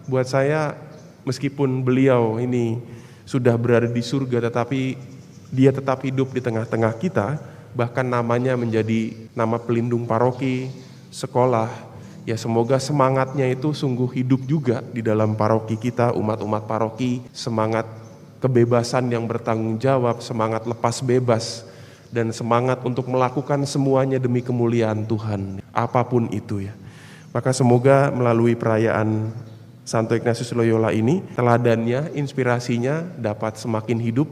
buat saya meskipun beliau ini sudah berada di surga, tetapi dia tetap hidup di tengah-tengah kita, bahkan namanya menjadi nama pelindung paroki, sekolah. Ya semoga semangatnya itu sungguh hidup juga di dalam paroki kita, umat-umat paroki, semangat kebebasan yang bertanggung jawab, semangat lepas bebas, dan semangat untuk melakukan semuanya demi kemuliaan Tuhan, apapun itu ya. Maka semoga melalui perayaan Santo Ignatius Loyola ini, teladannya, inspirasinya dapat semakin hidup,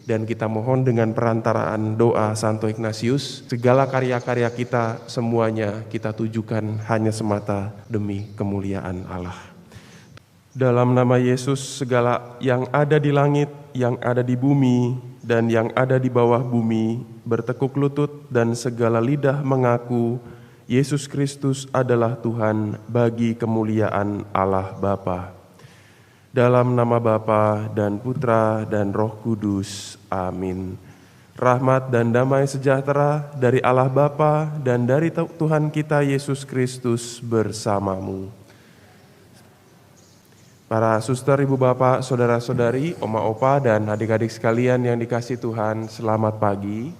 dan kita mohon dengan perantaraan doa Santo Ignatius, segala karya-karya kita semuanya kita tujukan hanya semata demi kemuliaan Allah. Dalam nama Yesus, segala yang ada di langit, yang ada di bumi, dan yang ada di bawah bumi, bertekuk lutut dan segala lidah mengaku, Yesus Kristus adalah Tuhan bagi kemuliaan Allah Bapa. Dalam nama Bapa dan Putra dan Roh Kudus. Amin. Rahmat dan damai sejahtera dari Allah Bapa dan dari Tuhan kita Yesus Kristus bersamamu. Para suster, ibu bapak, saudara-saudari, oma opa dan adik-adik sekalian yang dikasihi Tuhan, selamat pagi.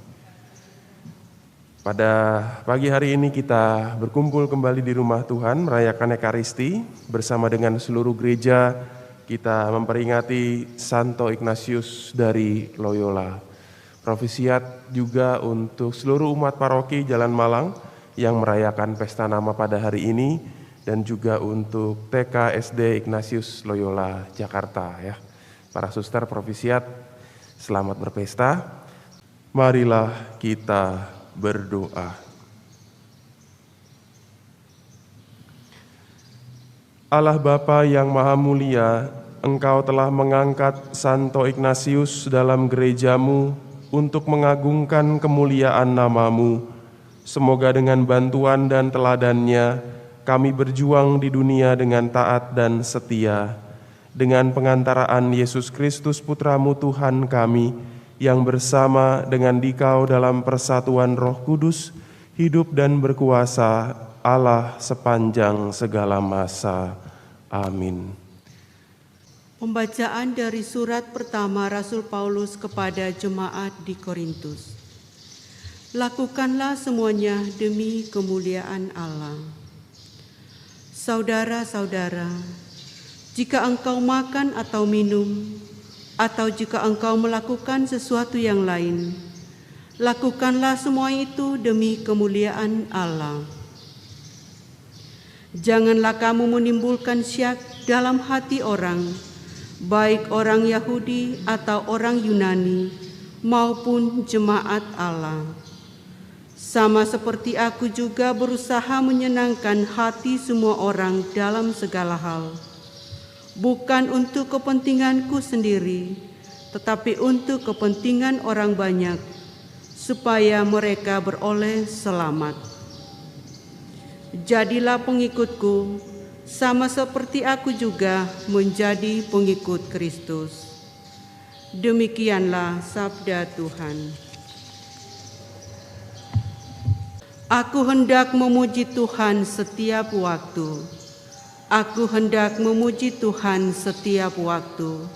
Pada pagi hari ini kita berkumpul kembali di rumah Tuhan merayakan Ekaristi bersama dengan seluruh gereja. Kita memperingati Santo Ignatius dari Loyola. Profisiat juga untuk seluruh umat paroki Jalan Malang yang merayakan pesta nama pada hari ini, dan juga untuk TK SD Ignatius Loyola Jakarta ya. Para suster profisiat, selamat berpesta. Marilah kita berdoa. Allah Bapa yang Maha Mulia, Engkau telah mengangkat Santo Ignatius dalam gerejamu untuk mengagungkan kemuliaan nama-Mu. Semoga dengan bantuan dan teladannya kami berjuang di dunia dengan taat dan setia. Dengan pengantaraan Yesus Kristus Putra-Mu Tuhan kami, yang bersama dengan Dikau dalam persatuan Roh Kudus, hidup dan berkuasa Allah sepanjang segala masa. Amin. Pembacaan dari surat pertama Rasul Paulus kepada jemaat di Korintus. Lakukanlah semuanya demi kemuliaan Allah. Saudara-saudara, jika engkau makan atau minum, atau jika engkau melakukan sesuatu yang lain, lakukanlah semua itu demi kemuliaan Allah. Janganlah kamu menimbulkan syak dalam hati orang, baik orang Yahudi atau orang Yunani, maupun jemaat Allah. Sama seperti aku juga berusaha menyenangkan hati semua orang dalam segala hal, bukan untuk kepentinganku sendiri, tetapi untuk kepentingan orang banyak, supaya mereka beroleh selamat. Jadilah pengikutku, sama seperti aku juga menjadi pengikut Kristus. Demikianlah sabda Tuhan. Aku hendak memuji Tuhan setiap waktu. Aku hendak memuji Tuhan setiap waktu.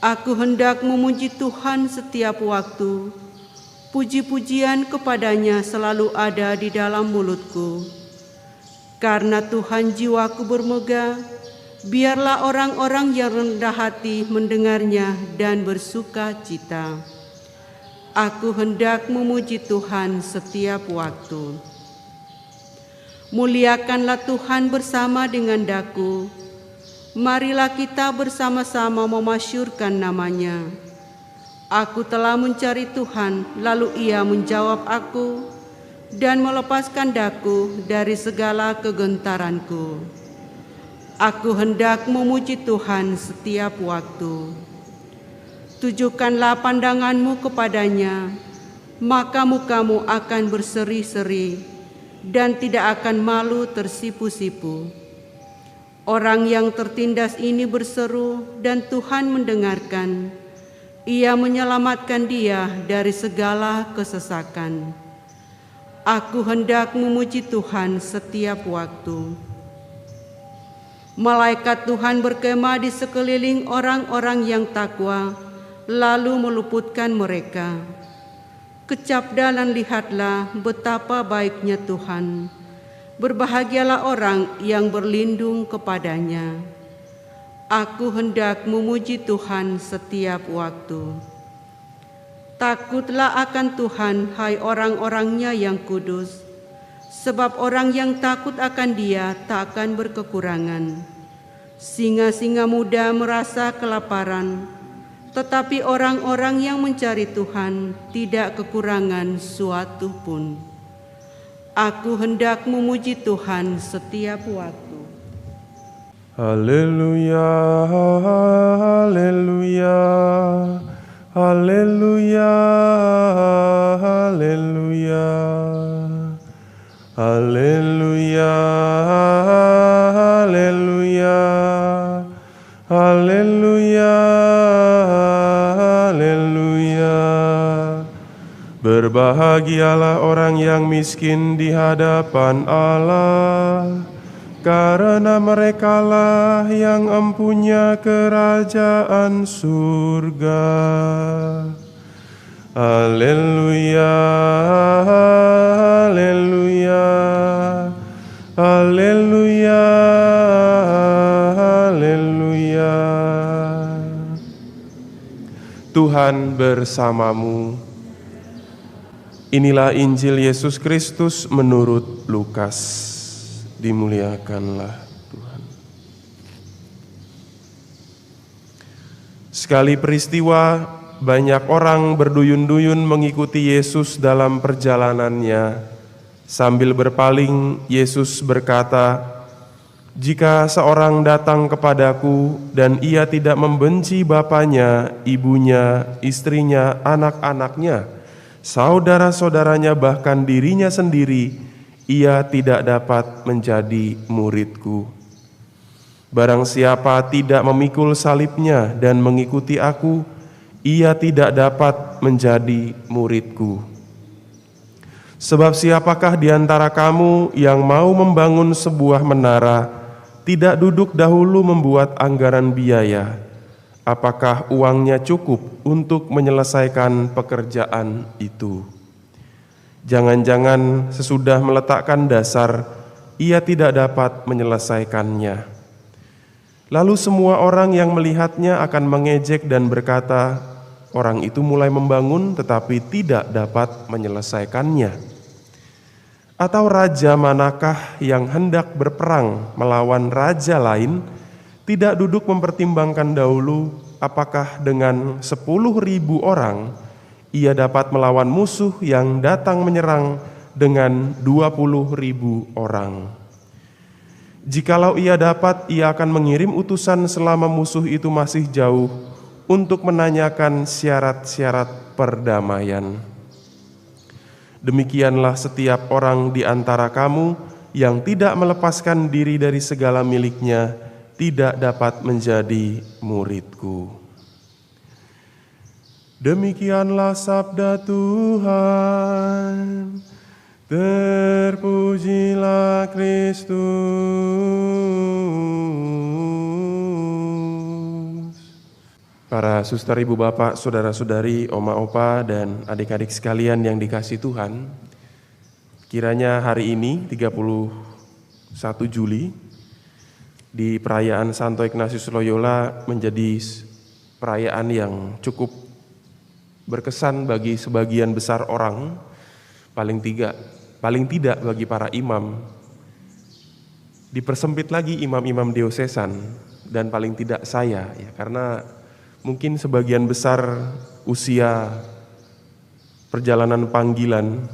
Aku hendak memuji Tuhan setiap waktu. Puji-pujian kepadanya selalu ada di dalam mulutku. Karena Tuhan jiwaku bermegah, biarlah orang-orang yang rendah hati mendengarnya dan bersuka cita. Aku hendak memuji Tuhan setiap waktu. Muliakanlah Tuhan bersama dengan daku. Marilah kita bersama-sama memasyurkan namanya. Aku telah mencari Tuhan, lalu Ia menjawab aku dan melepaskan daku dari segala kegentaranku. Aku hendak memuji Tuhan setiap waktu. Tujukanlah pandanganmu kepadanya, maka mukamu akan berseri-seri dan tidak akan malu tersipu-sipu. Orang yang tertindas ini berseru dan Tuhan mendengarkan. Ia menyelamatkan dia dari segala kesesakan. Aku hendak memuji Tuhan setiap waktu. Malaikat Tuhan berkemah di sekeliling orang-orang yang takwa, lalu meluputkan mereka. Kecap dan lihatlah betapa baiknya Tuhan. Berbahagialah orang yang berlindung kepadanya. Aku hendak memuji Tuhan setiap waktu. Takutlah akan Tuhan, hai orang-orangnya yang kudus, sebab orang yang takut akan Dia tak akan berkekurangan. Singa-singa muda merasa kelaparan, tetapi orang-orang yang mencari Tuhan tidak kekurangan suatu pun. Aku hendak memuji Tuhan setiap waktu. Haleluya, haleluya, haleluya, haleluya, haleluya, haleluya, haleluya, haleluya. Berbahagialah orang yang miskin di hadapan Allah, karena merekalah yang empunya kerajaan surga. Haleluya, haleluya, haleluya, haleluya. Tuhan bersamamu. Inilah Injil Yesus Kristus menurut Lukas. Dimuliakanlah Tuhan. Sekali peristiwa, banyak orang berduyun-duyun mengikuti Yesus dalam perjalanannya. Sambil berpaling, Yesus berkata, "Jika seorang datang kepadaku dan ia tidak membenci bapaknya, ibunya, istrinya, anak-anaknya, saudara-saudaranya, bahkan dirinya sendiri, ia tidak dapat menjadi muridku. Barang siapa tidak memikul salibnya dan mengikuti aku, ia tidak dapat menjadi muridku. Sebab siapakah di antara kamu yang mau membangun sebuah menara, tidak duduk dahulu membuat anggaran biaya? Apakah uangnya cukup untuk menyelesaikan pekerjaan itu? Jangan-jangan sesudah meletakkan dasar, ia tidak dapat menyelesaikannya. Lalu semua orang yang melihatnya akan mengejek dan berkata, orang itu mulai membangun tetapi tidak dapat menyelesaikannya. Atau raja manakah yang hendak berperang melawan raja lain, tidak duduk mempertimbangkan dahulu apakah dengan 10.000 orang ia dapat melawan musuh yang datang menyerang dengan 20.000 orang. Jikalau ia dapat, ia akan mengirim utusan selama musuh itu masih jauh untuk menanyakan syarat-syarat perdamaian. Demikianlah setiap orang di antara kamu yang tidak melepaskan diri dari segala miliknya tidak dapat menjadi muridku." Demikianlah sabda Tuhan. Terpujilah Kristus. Para suster, ibu, bapak, saudara-saudari, oma, opa, dan adik-adik sekalian yang dikasihi Tuhan, kiranya hari ini 31 Juli di perayaan Santo Ignatius Loyola menjadi perayaan yang cukup berkesan bagi sebagian besar orang, paling tidak bagi para imam. Dipersempit lagi imam-imam diosesan, dan paling tidak saya, ya, karena mungkin sebagian besar usia perjalanan panggilan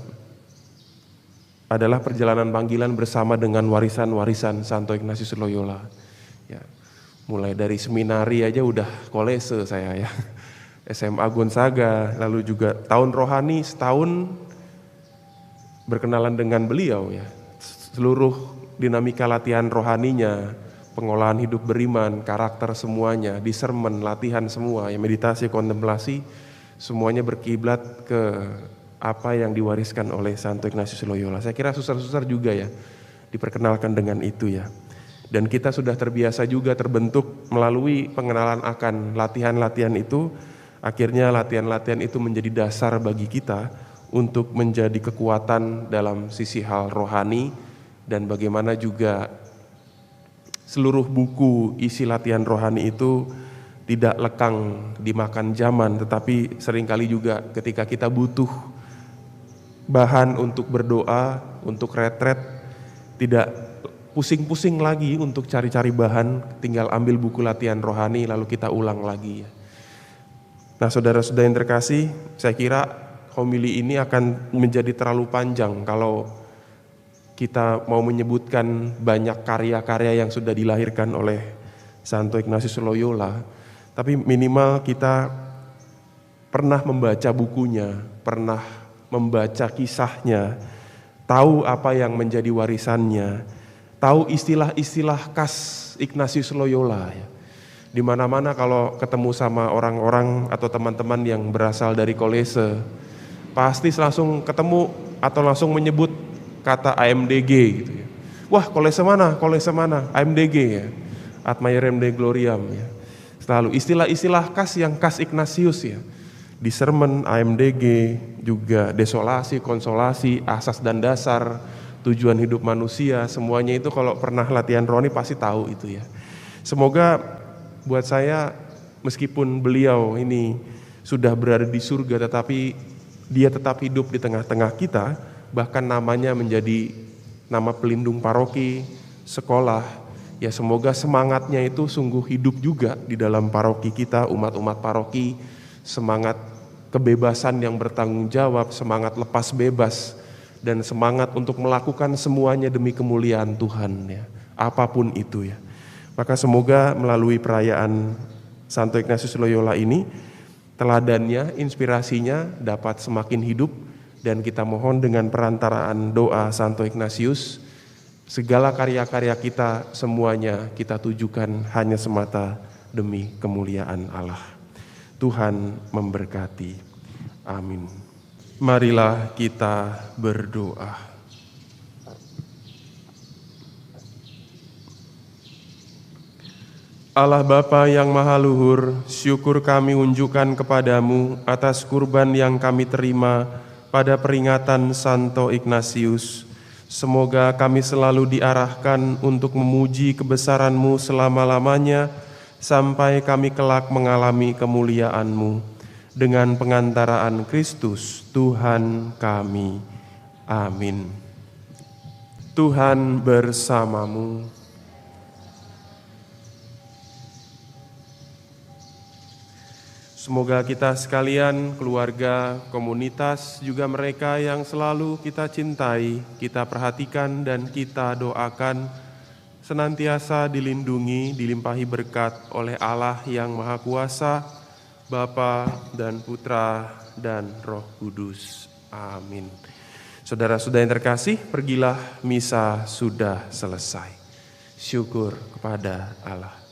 adalah perjalanan panggilan bersama dengan warisan-warisan Santo Ignatius Loyola. Ya, mulai dari seminari aja udah kolese saya, ya. SMA Gonzaga, lalu juga tahun rohani setahun berkenalan dengan beliau, ya. Seluruh dinamika latihan rohaninya, pengolahan hidup beriman, karakter semuanya, discernment, latihan semua, ya, meditasi, kontemplasi, semuanya berkiblat ke apa yang diwariskan oleh Santo Ignatius Loyola. Saya kira susar-susar juga, ya, diperkenalkan dengan itu, ya. Dan kita sudah terbiasa juga terbentuk melalui pengenalan akan latihan-latihan itu. Akhirnya latihan-latihan itu menjadi dasar bagi kita untuk menjadi kekuatan dalam sisi hal rohani, dan bagaimana juga seluruh buku isi latihan rohani itu tidak lekang dimakan zaman, tetapi seringkali juga ketika kita butuh bahan untuk berdoa, untuk retret, tidak pusing-pusing lagi untuk cari-cari bahan, tinggal ambil buku latihan rohani lalu kita ulang lagi. Nah, saudara-saudara yang terkasih, saya kira homili ini akan menjadi terlalu panjang kalau kita mau menyebutkan banyak karya-karya yang sudah dilahirkan oleh Santo Ignatius Loyola. Tapi minimal kita pernah membaca bukunya, pernah membaca kisahnya, tahu apa yang menjadi warisannya, tahu istilah-istilah khas Ignatius Loyola. Di mana-mana kalau ketemu sama orang-orang atau teman-teman yang berasal dari Kolese, pasti langsung ketemu atau langsung menyebut kata AMDG gitu ya. Wah, Kolese mana? Kolese mana? AMDG ya. Ad Maierem Dei Gloriam ya. Selalu istilah-istilah khas yang khas Ignatius ya. Di sermon AMDG juga desolasi, konsolasi, asas dan dasar, tujuan hidup manusia, semuanya itu kalau pernah latihan rohani pasti tahu itu ya. Semoga buat saya, meskipun beliau ini sudah berada di surga, tetapi dia tetap hidup di tengah-tengah kita, bahkan namanya menjadi nama pelindung paroki, sekolah. Ya, semoga semangatnya itu sungguh hidup juga di dalam paroki kita, umat-umat paroki, semangat kebebasan yang bertanggung jawab, semangat lepas bebas, dan semangat untuk melakukan semuanya demi kemuliaan Tuhan ya, apapun itu ya. Maka semoga melalui perayaan Santo Ignatius Loyola ini, teladannya, inspirasinya dapat semakin hidup, dan kita mohon dengan perantaraan doa Santo Ignatius, segala karya-karya kita semuanya kita tujukan hanya semata demi kemuliaan Allah. Tuhan memberkati. Amin. Marilah kita berdoa. Allah Bapa yang Maha Luhur, syukur kami unjukkan kepadamu atas kurban yang kami terima pada peringatan Santo Ignatius. Semoga kami selalu diarahkan untuk memuji kebesaran-Mu selama-lamanya, sampai kami kelak mengalami kemuliaan-Mu. Dengan pengantaraan Kristus, Tuhan kami. Amin. Tuhan bersamamu. Semoga kita sekalian, keluarga, komunitas, juga mereka yang selalu kita cintai, kita perhatikan dan kita doakan, senantiasa dilindungi, dilimpahi berkat oleh Allah yang Maha Kuasa, Bapa dan Putra dan Roh Kudus. Amin. Saudara-saudara yang terkasih, pergilah, misa sudah selesai. Syukur kepada Allah.